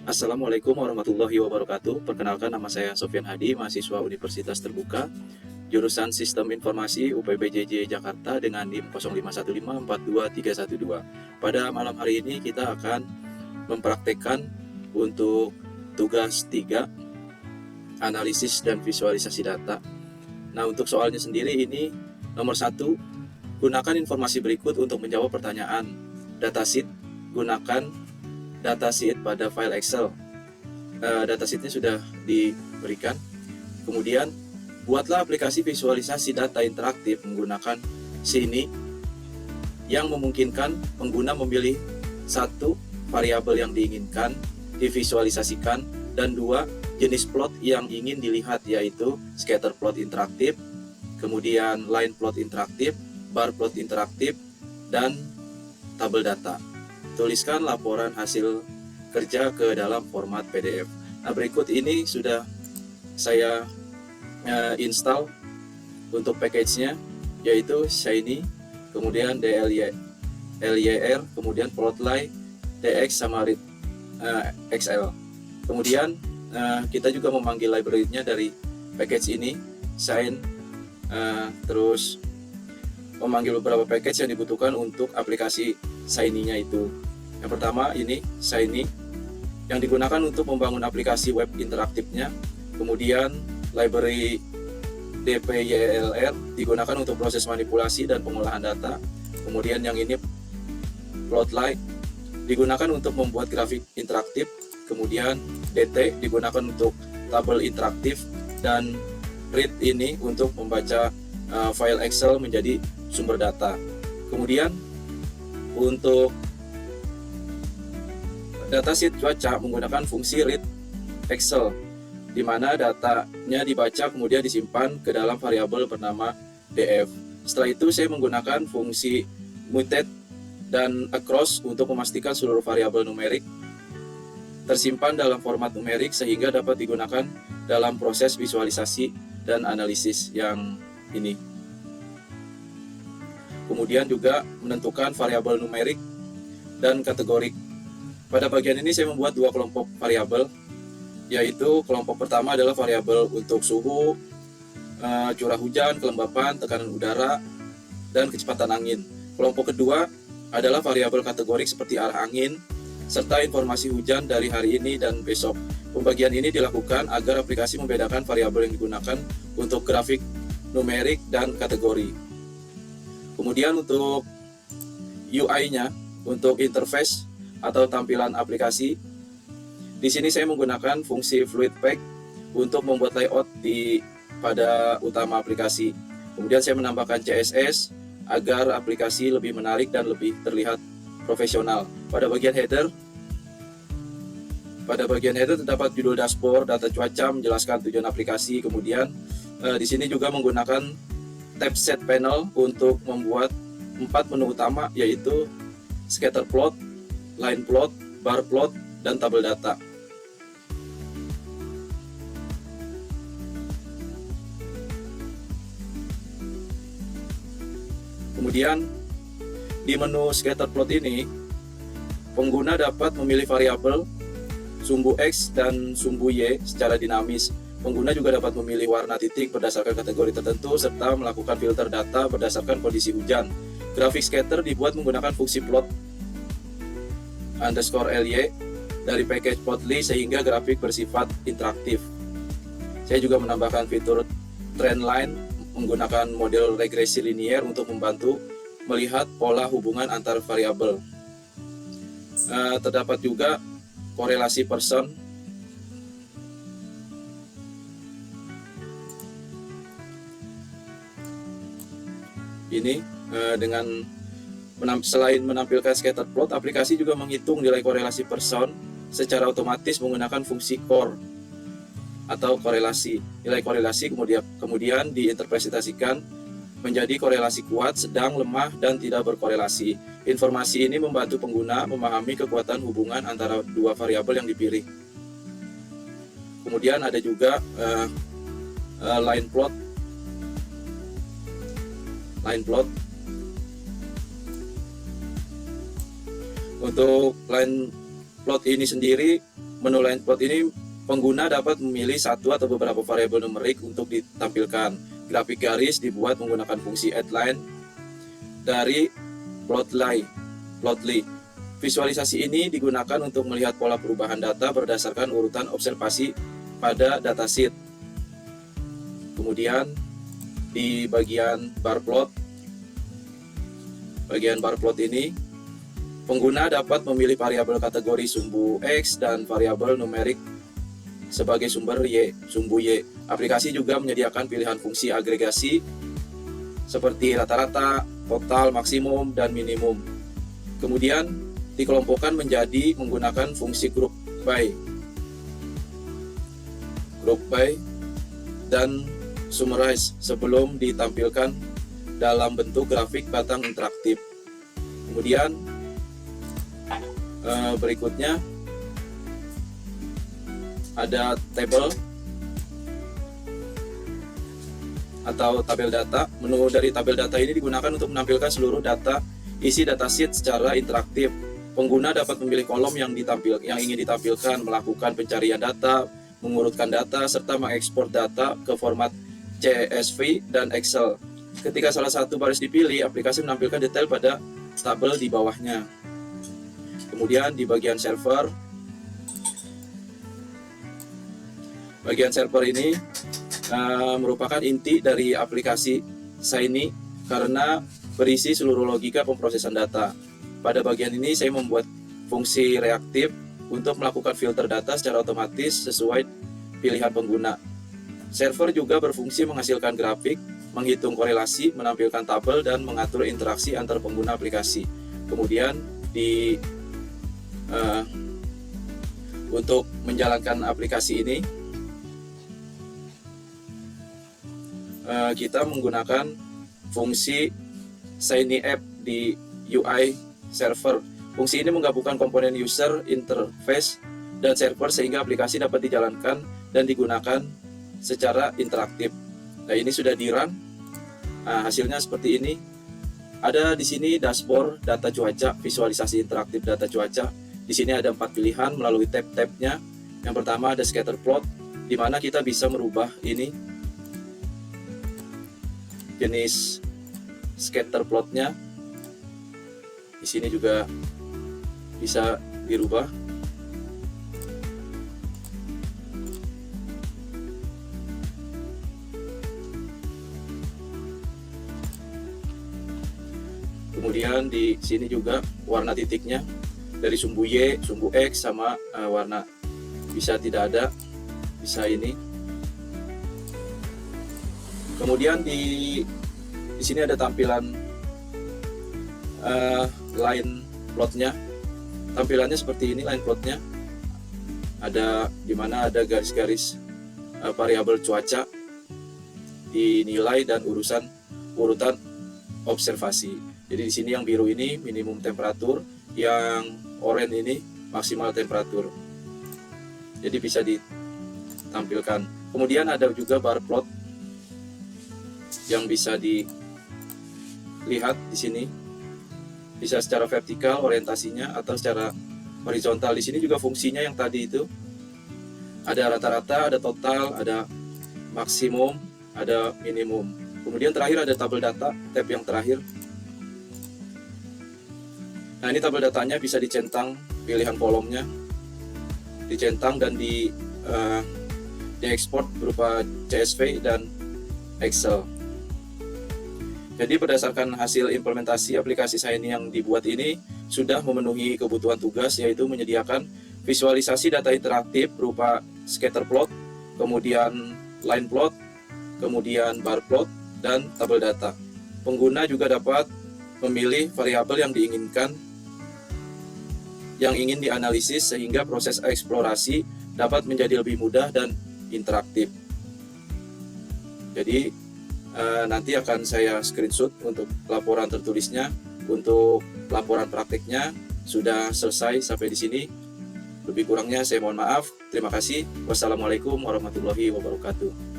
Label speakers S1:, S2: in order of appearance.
S1: Assalamualaikum warahmatullahi wabarakatuh. Perkenalkan, nama saya Sofyan Hadi, mahasiswa Universitas Terbuka, jurusan Sistem Informasi UPBJJ Jakarta dengan NIM 051542312. Pada malam hari ini kita akan mempraktekkan untuk tugas 3, analisis dan visualisasi data. Nah, untuk soalnya sendiri ini nomor 1, gunakan informasi berikut untuk menjawab pertanyaan. Datasheet, gunakan datasheet pada file Excel. Datasheetnya sudah diberikan. Kemudian buatlah aplikasi visualisasi data interaktif menggunakan sini yang memungkinkan pengguna memilih satu, variabel yang diinginkan divisualisasikan, dan 2, jenis plot yang ingin dilihat, yaitu scatter plot interaktif, kemudian line plot interaktif, bar plot interaktif, dan tabel data. Tuliskan laporan hasil kerja ke dalam format PDF. Nah, berikut ini sudah saya install untuk package-nya, yaitu Shiny, kemudian DLYR, kemudian Plotly, DX, sama XL. Kemudian kita juga memanggil library-nya dari package ini, Shine, terus memanggil beberapa package yang dibutuhkan untuk aplikasi Shiny-nya itu. Yang pertama ini Shiny, yang digunakan untuk membangun aplikasi web interaktifnya. Kemudian library DPYLR digunakan untuk proses manipulasi dan pengolahan data. Kemudian yang ini Plotly digunakan untuk membuat grafik interaktif. Kemudian DT digunakan untuk tabel interaktif, dan read ini untuk membaca file Excel menjadi sumber data. Kemudian untuk datasheet cuaca menggunakan fungsi read Excel, di mana datanya dibaca kemudian disimpan ke dalam variabel bernama df. Setelah itu saya menggunakan fungsi mutate dan across untuk memastikan seluruh variabel numerik tersimpan dalam format numerik sehingga dapat digunakan dalam proses visualisasi dan analisis yang ini. Kemudian juga menentukan variabel numerik dan kategorik. Pada bagian ini saya membuat 2 kelompok variabel, yaitu kelompok pertama adalah variabel untuk suhu, curah hujan, kelembapan, tekanan udara, dan kecepatan angin. Kelompok kedua adalah variabel kategorik seperti arah angin, serta informasi hujan dari hari ini dan besok. Pembagian ini dilakukan agar aplikasi membedakan variabel yang digunakan untuk grafik, numerik, dan kategori. Kemudian untuk UI-nya, untuk interface atau tampilan aplikasi, di sini saya menggunakan fungsi Fluid Pack untuk membuat layout pada utama aplikasi. Kemudian saya menambahkan CSS agar aplikasi lebih menarik dan lebih terlihat profesional. Pada bagian header terdapat judul dashboard, data cuaca, menjelaskan tujuan aplikasi. Kemudian di sini juga menggunakan tab set panel untuk membuat 4 menu utama, yaitu scatter plot, line plot, bar plot, dan tabel data. Kemudian di menu scatter plot ini, pengguna dapat memilih variabel sumbu X dan sumbu Y secara dinamis. Pengguna juga dapat memilih warna titik berdasarkan kategori tertentu, serta melakukan filter data berdasarkan kondisi hujan. Grafik scatter dibuat menggunakan fungsi plot _ly dari package Plotly sehingga grafik bersifat interaktif. Saya juga menambahkan fitur trendline menggunakan model regresi linier untuk membantu melihat pola hubungan antar variabel. Terdapat juga korelasi person ini dengan selain menampilkan scatter plot, aplikasi juga menghitung nilai korelasi person secara otomatis menggunakan fungsi core atau korelasi. Nilai korelasi kemudian diinterpretasikan menjadi korelasi kuat, sedang, lemah, dan tidak berkorelasi. Informasi ini membantu pengguna memahami kekuatan hubungan antara dua variabel yang dipilih. Kemudian ada juga line plot. Untuk line plot ini sendiri menu line plot ini pengguna dapat memilih satu atau beberapa variabel numerik untuk ditampilkan. Grafik garis dibuat menggunakan fungsi addLine dari Plotly. Visualisasi ini digunakan untuk melihat pola perubahan data berdasarkan urutan observasi pada datasheet. Kemudian di bagian bar plot ini pengguna dapat memilih variabel kategori sumbu X dan variabel numerik sebagai sumbu Y. Aplikasi juga menyediakan pilihan fungsi agregasi seperti rata-rata, total, maksimum, dan minimum. Kemudian dikelompokkan menjadi menggunakan fungsi group by dan summarize sebelum ditampilkan dalam bentuk grafik batang interaktif. Kemudian berikutnya ada tabel atau tabel data. Menu dari tabel data ini digunakan untuk menampilkan seluruh data isi datasheet secara interaktif. Pengguna dapat memilih kolom yang ingin ditampilkan, melakukan pencarian data, mengurutkan data, serta mengekspor data ke format CSV dan Excel. Ketika salah satu baris dipilih, aplikasi menampilkan detail pada tabel di bawahnya. Kemudian di bagian server ini merupakan inti dari aplikasi Shiny karena berisi seluruh logika pemrosesan data. Pada bagian ini saya membuat fungsi reaktif untuk melakukan filter data secara otomatis sesuai pilihan pengguna. Server juga berfungsi menghasilkan grafik, menghitung korelasi, menampilkan tabel, dan mengatur interaksi antar pengguna aplikasi. Kemudian untuk menjalankan aplikasi ini kita menggunakan fungsi Shiny App di UI server. Fungsi ini menggabungkan komponen user interface dan server sehingga aplikasi dapat dijalankan dan digunakan secara interaktif. Nah, ini sudah di-run. Nah, hasilnya seperti ini. Ada di sini dashboard data cuaca, visualisasi interaktif data cuaca. Di sini ada 4 pilihan melalui tab-tabnya. Yang pertama ada scatter plot, di mana kita bisa merubah ini jenis scatter plotnya. Di sini juga bisa dirubah. Kemudian di sini juga warna titiknya dari sumbu Y, sumbu X, sama warna bisa tidak ada, bisa ini. Kemudian di sini ada tampilan line plotnya. Tampilannya seperti ini line plotnya. Ada di mana ada garis-garis variabel cuaca, dinilai, dan urutan observasi. Jadi di sini yang biru ini minimum temperatur, yang oranye ini maksimal temperatur. Jadi bisa ditampilkan. Kemudian ada juga bar plot yang bisa dilihat di sini. Bisa secara vertikal orientasinya atau secara horizontal. Di sini juga fungsinya yang tadi itu. Ada rata-rata, ada total, ada maksimum, ada minimum. Kemudian terakhir ada tabel data, tab yang terakhir. Nah, ini tabel datanya bisa dicentang pilihan kolomnya, dicentang dan diekspor berupa CSV dan Excel. Jadi berdasarkan hasil implementasi aplikasi Shiny yang dibuat ini sudah memenuhi kebutuhan tugas, yaitu menyediakan visualisasi data interaktif berupa scatter plot, kemudian line plot, kemudian bar plot, dan tabel data. Pengguna juga dapat memilih variabel yang ingin dianalisis sehingga proses eksplorasi dapat menjadi lebih mudah dan interaktif. Jadi nanti akan saya screenshot untuk laporan tertulisnya. Untuk laporan prakteknya sudah selesai sampai di sini. Lebih kurangnya saya mohon maaf. Terima kasih. Wassalamualaikum warahmatullahi wabarakatuh.